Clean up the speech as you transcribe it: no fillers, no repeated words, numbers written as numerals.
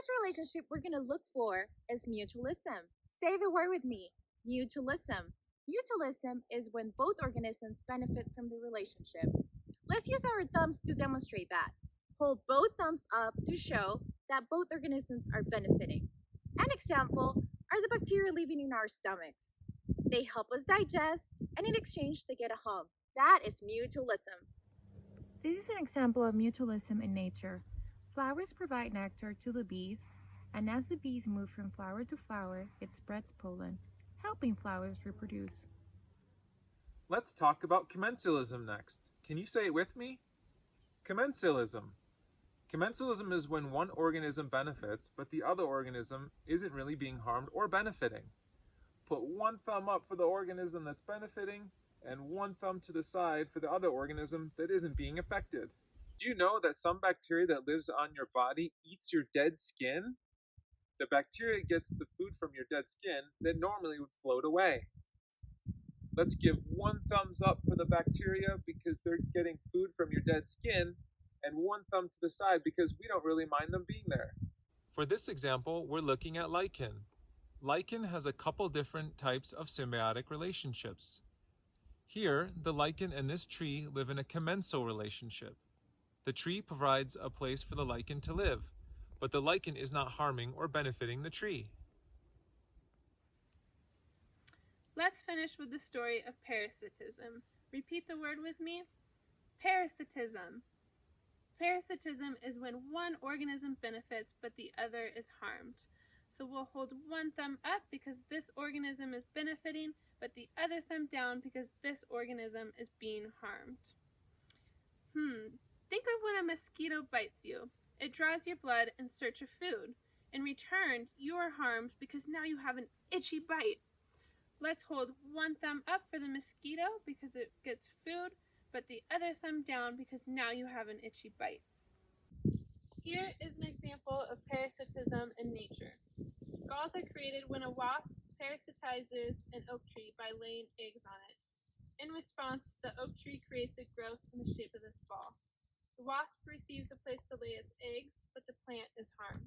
first relationship we're going to look for is mutualism. Say the word with me, mutualism. Mutualism is when both organisms benefit from the relationship. Let's use our thumbs to demonstrate that. Hold both thumbs up to show that both organisms are benefiting. An example are the bacteria living in our stomachs. They help us digest, and in exchange, they get a home. That is mutualism. This is an example of mutualism in nature. Flowers provide nectar to the bees, and as the bees move from flower to flower, it spreads pollen, helping flowers reproduce. Let's talk about commensalism next. Can you say it with me? Commensalism. Commensalism is when one organism benefits, but the other organism isn't really being harmed or benefiting. Put one thumb up for the organism that's benefiting, and one thumb to the side for the other organism that isn't being affected. Do you know that some bacteria that lives on your body eats your dead skin? The bacteria gets the food from your dead skin that normally would float away. Let's give one thumbs up for the bacteria because they're getting food from your dead skin, and one thumb to the side because we don't really mind them being there. For this example, we're looking at lichen. Lichen has a couple different types of symbiotic relationships. Here, the lichen and this tree live in a commensal relationship. The tree provides a place for the lichen to live, but the lichen is not harming or benefiting the tree. Let's finish with the story of parasitism. Repeat the word with me. Parasitism. Parasitism is when one organism benefits but the other is harmed. So we'll hold one thumb up because this organism is benefiting, but the other thumb down because this organism is being harmed. Think of when a mosquito bites you. It draws your blood in search of food. In return, you are harmed because now you have an itchy bite. Let's hold one thumb up for the mosquito because it gets food, but the other thumb down because now you have an itchy bite. Here is an example of parasitism in nature. Galls are created when a wasp parasitizes an oak tree by laying eggs on it. In response, the oak tree creates a growth in the shape of this ball. The wasp receives a place to lay its eggs, but the plant is harmed.